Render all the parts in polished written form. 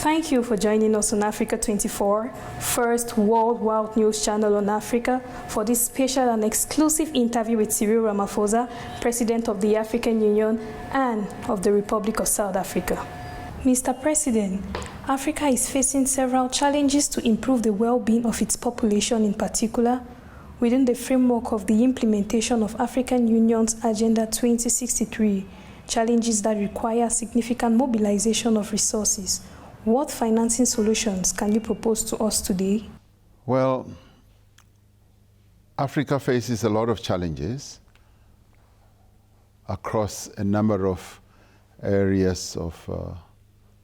Thank you for joining us on Africa 24, first worldwide news channel on Africa, for this special and exclusive interview with Cyril Ramaphosa, President of the African Union and of the Republic of South Africa. Mr. President, Africa is facing several challenges to improve the well-being of its population in particular, within the framework of the implementation of African Union's Agenda 2063, challenges that require significant mobilization of resources. What financing solutions can you propose to us today? Well, Africa faces a lot of challenges across a number of areas of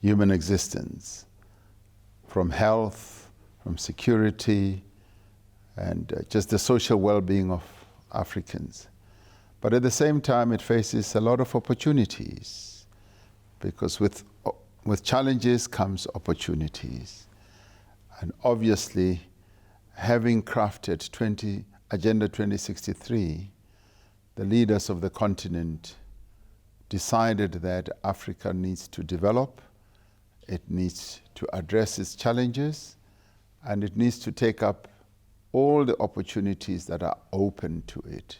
human existence, from health, from security, and just the social well-being of Africans. But at the same time, it faces a lot of opportunities, because with challenges comes opportunities. And obviously, having crafted Agenda 2063, the leaders of the continent decided that Africa needs to develop, it needs to address its challenges, and it needs to take up all the opportunities that are open to it,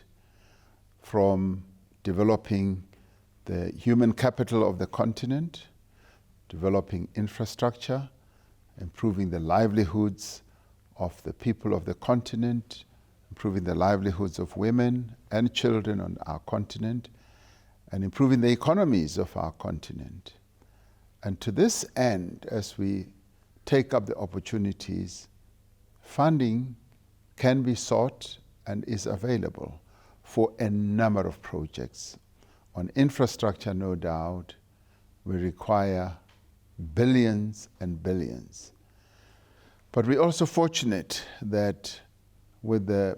from developing the human capital of the continent, developing infrastructure, improving the livelihoods of the people of the continent, improving the livelihoods of women and children on our continent, and improving the economies of our continent. And to this end, as we take up the opportunities, funding can be sought and is available for a number of projects. On infrastructure, no doubt, we require billions and billions. But we're also fortunate that with the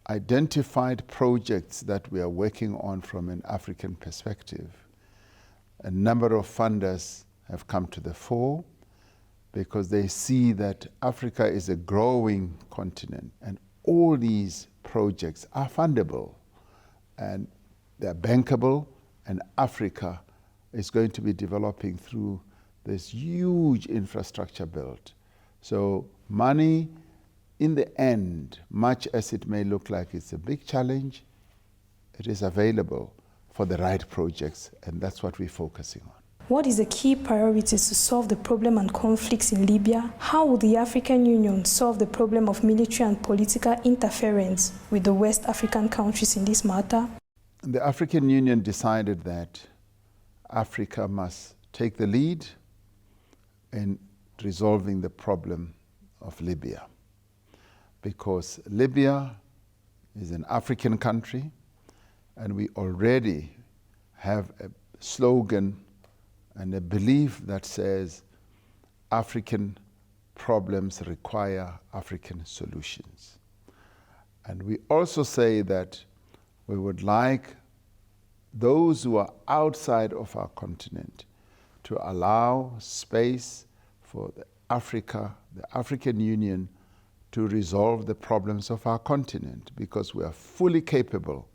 identified projects that we are working on from an African perspective, a number of funders have come to the fore because they see that Africa is a growing continent and all these projects are fundable and they're bankable, and Africa is going to be developing through this huge infrastructure build. So money, in the end, much as it may look like it's a big challenge, it is available for the right projects, and that's what we're focusing on. What is the key priorities to solve the problem and conflicts in Libya? How will the African Union solve the problem of military and political interference with the West African countries in this matter? The African Union decided that Africa must take the lead in resolving the problem of Libya, because Libya is an African country and we already have a slogan and a belief that says African problems require African solutions. And we also say that we would like those who are outside of our continent to allow space for the African Union to resolve the problems of our continent, because we are fully capable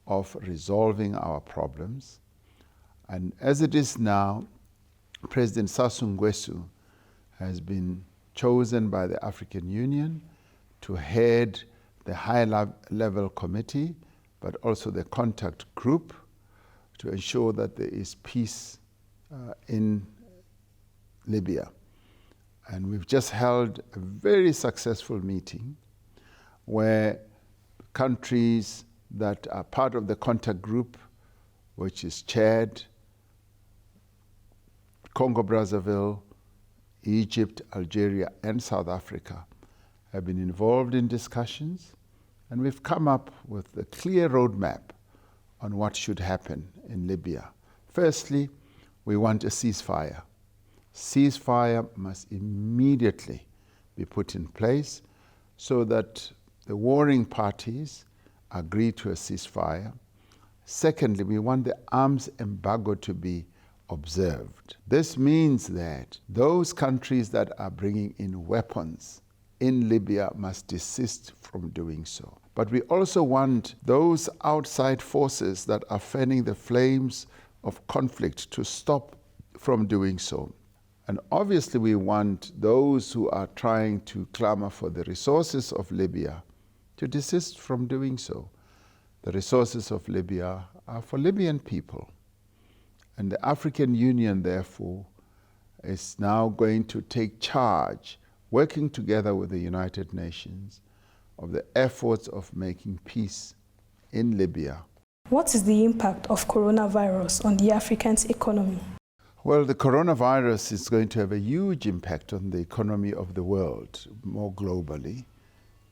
of resolving our problems. And as it is now, President Sassou Nguesso has been chosen by the African Union to head the high-level committee, but also the contact group, to ensure that there is peace in Libya. And we've just held a very successful meeting where countries that are part of the contact group, which is Chad, Congo-Brazzaville, Egypt, Algeria, and South Africa, have been involved in discussions, and we've come up with a clear roadmap on what should happen in Libya. Firstly, we want a ceasefire. Ceasefire must immediately be put in place so that the warring parties agree to a ceasefire. Secondly, we want the arms embargo to be observed. This means that those countries that are bringing in weapons in Libya must desist from doing so. But we also want those outside forces that are fanning the flames of conflict to stop from doing so. And obviously we want those who are trying to clamor for the resources of Libya to desist from doing so. The resources of Libya are for Libyan people. And the African Union, therefore, is now going to take charge, working together with the United Nations, of the efforts of making peace in Libya. What is the impact of coronavirus on the African's economy? Well, the coronavirus is going to have a huge impact on the economy of the world, more globally,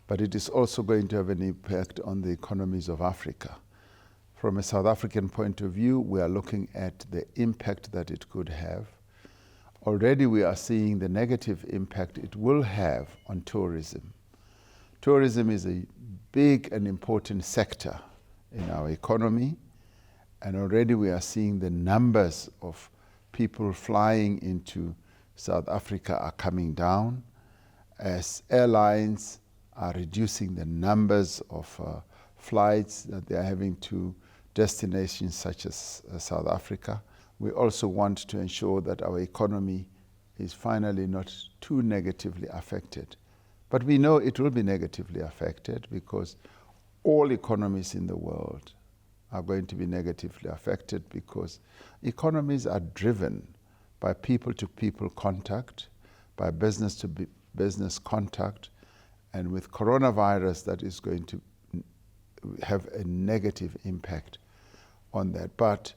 but it is also going to have an impact on the economies of Africa. From a South African point of view, we are looking at the impact that it could have. Already we are seeing the negative impact it will have on tourism. Tourism is a big and important sector in our economy, and already we are seeing the numbers of people flying into South Africa are coming down as airlines are reducing the numbers of flights that they are having to destinations such as South Africa. We also want to ensure that our economy is finally not too negatively affected. But we know it will be negatively affected because all economies in the world are going to be negatively affected because economies are driven by people-to-people contact, by business-to-business contact, and with coronavirus that is going to have a negative impact on that. But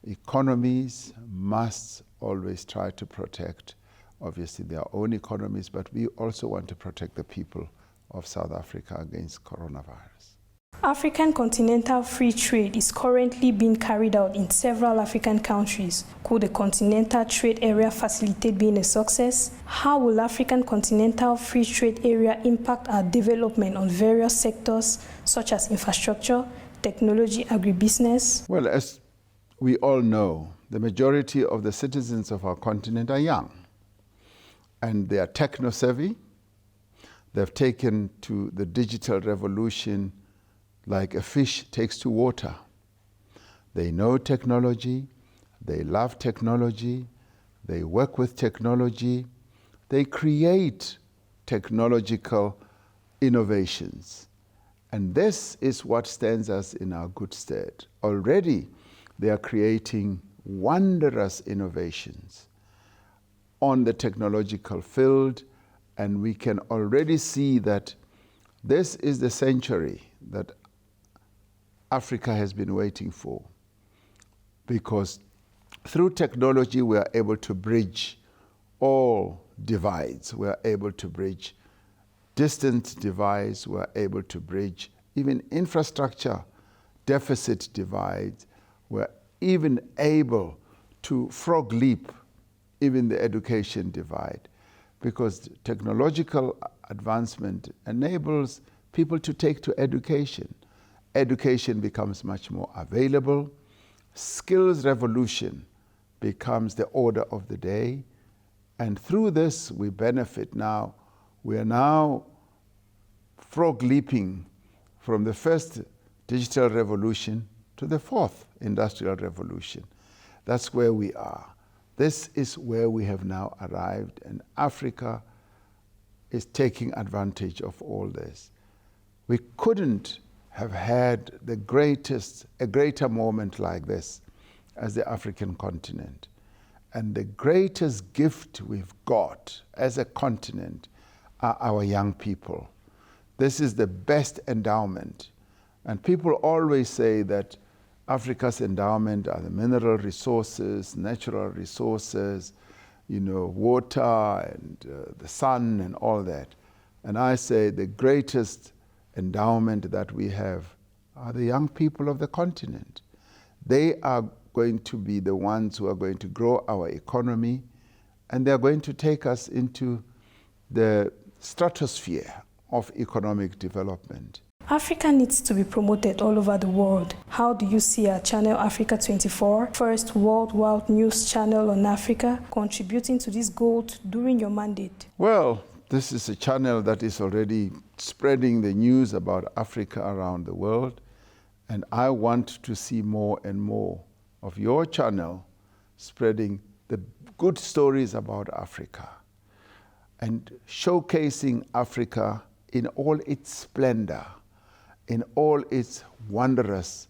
economies must always try to protect, obviously, their own economies, but we also want to protect the people of South Africa against coronavirus. African continental free trade is currently being carried out in several African countries. Could the continental trade area facilitate being a success? How will African continental free trade area impact our development on various sectors such as infrastructure, technology, agribusiness? Well, as we all know, the majority of the citizens of our continent are young, and they are techno-savvy. They've taken to the digital revolution like a fish takes to water. They know technology, they love technology, they work with technology, they create technological innovations. And this is what stands us in our good stead. Already they are creating wondrous innovations on the technological field, and we can already see that this is the century that Africa has been waiting for, because through technology we are able to bridge all divides. We are able to bridge distant divides. We are able to bridge even infrastructure deficit divides. We are even able to frog leap even the education divide, because technological advancement enables people to take to education. Education becomes much more available. Skills revolution becomes the order of the day. And through this, we benefit now. We are now frog leaping from the first digital revolution to the fourth industrial revolution. That's where we are. This is where we have now arrived, and Africa is taking advantage of all this. We couldn't have had a greater moment like this as the African continent. And the greatest gift we've got as a continent are our young people. This is the best endowment. And people always say that Africa's endowment are the mineral resources, natural resources, water and the sun and all that. And I say the greatest endowment that we have are the young people of the continent. They are going to be the ones who are going to grow our economy, and they're going to take us into the stratosphere of economic development. Africa needs to be promoted all over the world. How do you see our channel Africa 24, first worldwide news channel on Africa, contributing to this goal during your mandate? Well, this is a channel that is already spreading the news about Africa around the world, and I want to see more and more of your channel spreading the good stories about Africa and showcasing Africa in all its splendor, in all its wondrous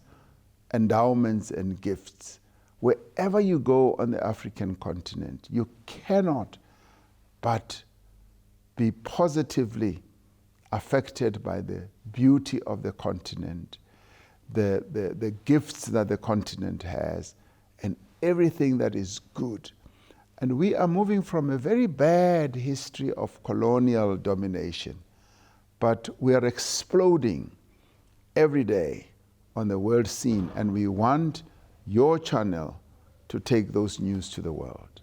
endowments and gifts. Wherever you go on the African continent, you cannot but be positively affected by the beauty of the continent, the gifts that the continent has, and everything that is good. And we are moving from a very bad history of colonial domination, but we are exploding every day on the world scene, and we want your channel to take those news to the world.